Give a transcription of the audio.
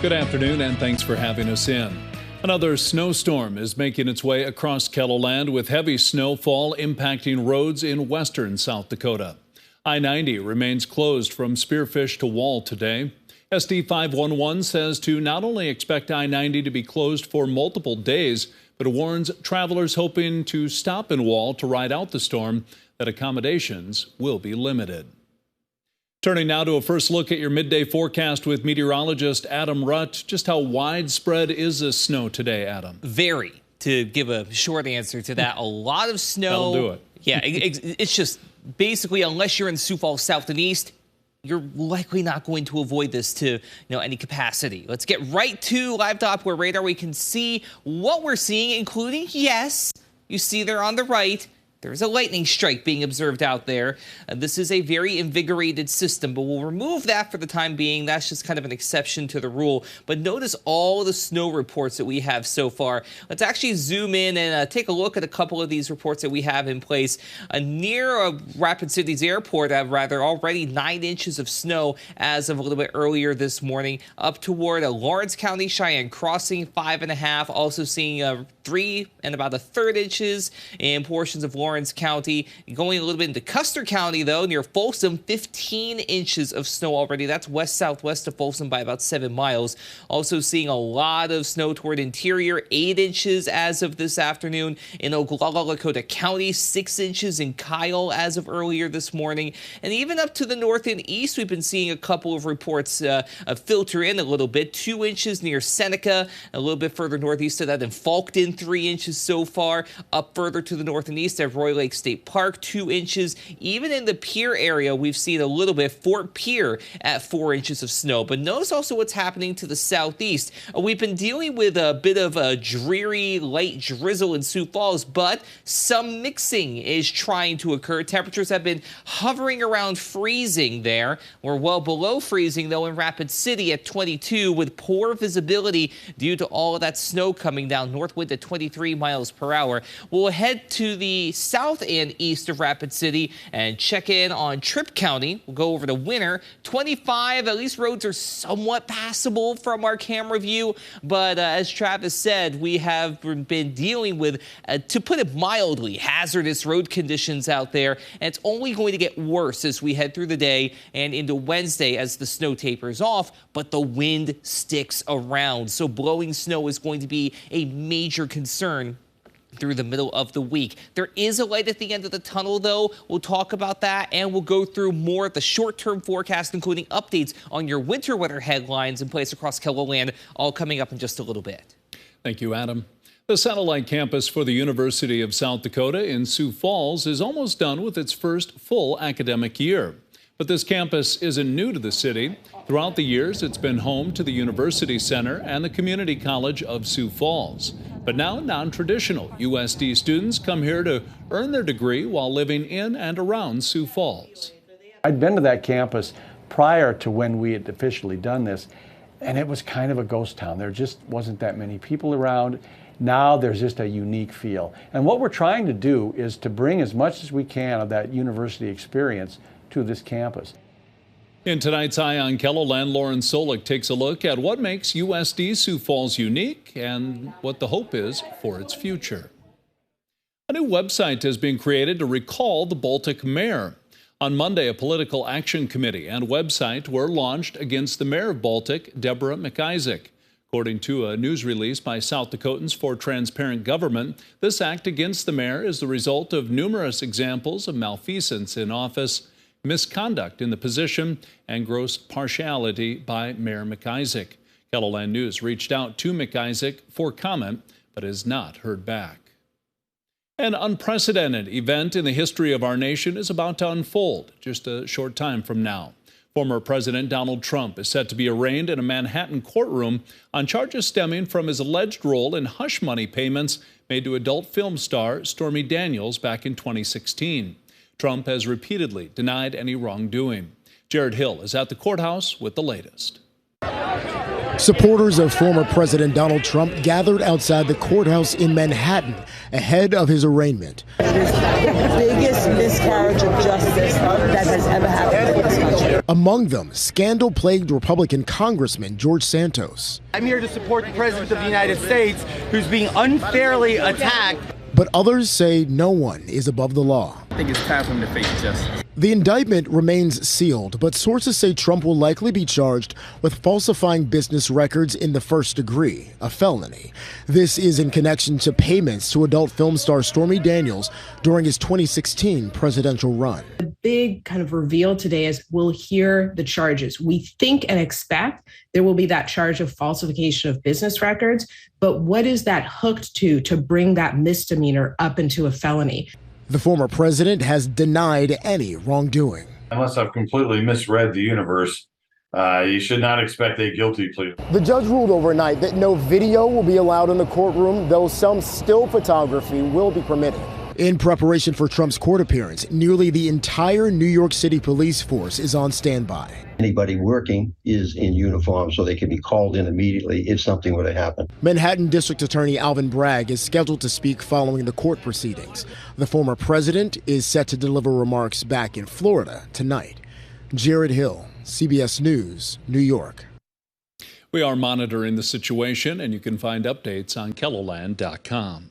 Good afternoon, and thanks for having us in. Another snowstorm is making its way across KELOLAND with heavy snowfall impacting roads in western South Dakota. I-90 remains closed from Spearfish to Wall today. SD 511 says to not only expect I-90 to be closed for multiple days, but warns travelers hoping to stop in Wall to ride out the storm that accommodations will be limited. Turning now to a first look at your midday forecast with meteorologist Adam Rutt. Just how widespread is this snow today, Adam? Very. To give a short answer to that, a lot of snow. That'll do it. Yeah, it's just basically, unless you're in Sioux Falls south and east, you're likely not going to avoid this to any capacity. Let's get right to live Doppler radar. We can see what we're seeing, including, yes, you see there on the right, there's a lightning strike being observed out there. This is a very invigorated system, but we'll remove that for the time being. That's just kind of an exception to the rule. But notice all the snow reports that we have so far. Let's actually zoom in and take a look at a couple of these reports that we have in place. Near Rapid City's airport, already 9 inches of snow as of a little bit earlier this morning. Up toward Lawrence County, Cheyenne Crossing, 5.5. Also seeing 3 and about 1/3 inches in portions of Lawrence County. Going a little bit into Custer County, though, near Folsom, 15 inches of snow already. That's west-southwest of Folsom by about 7 miles. Also seeing a lot of snow toward interior, 8 inches as of this afternoon. In Oglala, Lakota County, 6 inches in Kyle as of earlier this morning. And even up to the north and east, we've been seeing a couple of reports filter in a little bit. 2 inches near Seneca, a little bit further northeast of that in Falkton, 3 inches so far. Up further to the north and east at Roy Lake State Park, 2 inches. Even in the Pierre area, we've seen a little bit. Fort Pierre at 4 inches of snow. But notice also what's happening to the southeast. We've been dealing with a bit of a dreary light drizzle in Sioux Falls, but some mixing is trying to occur. Temperatures have been hovering around freezing there. We're well below freezing, though, in Rapid City at 22 with poor visibility due to all of that snow coming down. North wind at 23 miles per hour. We'll head to the south and east of Rapid City and check in on Tripp County. We'll go over to Winter. 25, at least roads are somewhat passable from our camera view. But as Travis said, we have been dealing with, to put it mildly, hazardous road conditions out there. And it's only going to get worse as we head through the day and into Wednesday as the snow tapers off. But the wind sticks around. So blowing snow is going to be a major concern through the middle of the week. There is a light at the end of the tunnel, though. We'll talk about that, and we'll go through more of the short-term forecast, including updates on your winter weather headlines in place across KELOLAND, all coming up in just a little bit. Thank you, Adam. The satellite campus for the University of South Dakota in Sioux Falls is almost done with its first full academic year. But this campus isn't new to the city. Throughout the years, it's been home to the University Center and the Community College of Sioux Falls. But now non-traditional USD students come here to earn their degree while living in and around Sioux Falls. I'd been to that campus prior to when we had officially done this, and it was kind of a ghost town. There just wasn't that many people around. Now there's just a unique feel. And what we're trying to do is to bring as much as we can of that university experience to this campus. In tonight's Eye on KELOLAND, Lauren Solik takes a look at what makes USD Sioux Falls unique and what the hope is for its future. A new website has been created to recall the Baltic mayor. On Monday, a political action committee and website were launched against the mayor of Baltic, Deborah McIsaac. According to a news release by South Dakotans for Transparent Government, this act against the mayor is the result of numerous examples of malfeasance in office, misconduct in the position, and gross partiality by Mayor McIsaac. KELOLAND News reached out to McIsaac for comment, but has not heard back. An unprecedented event in the history of our nation is about to unfold just a short time from now. Former President Donald Trump is set to be arraigned in a Manhattan courtroom on charges stemming from his alleged role in hush money payments made to adult film star Stormy Daniels back in 2016. Trump has repeatedly denied any wrongdoing. Jared Hill is at the courthouse with the latest. Supporters of former President Donald Trump gathered outside the courthouse in Manhattan ahead of his arraignment. It is the biggest miscarriage of justice that has ever happened in this country. Among them, scandal-plagued Republican Congressman George Santos. I'm here to support the President of the United States, who's being unfairly attacked. But others say no one is above the law. I think it's time for him to face justice. The indictment remains sealed, but sources say Trump will likely be charged with falsifying business records in the first degree, a felony. This is in connection to payments to adult film star Stormy Daniels during his 2016 presidential run. The big kind of reveal today is we'll hear the charges. We think and expect there will be that charge of falsification of business records, but what is that hooked to bring that misdemeanor up into a felony? The former president has denied any wrongdoing. Unless I've completely misread the universe, you should not expect a guilty plea. The judge ruled overnight that no video will be allowed in the courtroom, though some still photography will be permitted. In preparation for Trump's court appearance, nearly the entire New York City police force is on standby. Anybody working is in uniform, so they can be called in immediately if something were to happen. Manhattan District Attorney Alvin Bragg is scheduled to speak following the court proceedings. The former president is set to deliver remarks back in Florida tonight. Jared Hill, CBS News, New York. We are monitoring the situation, and you can find updates on KELOLAND.com.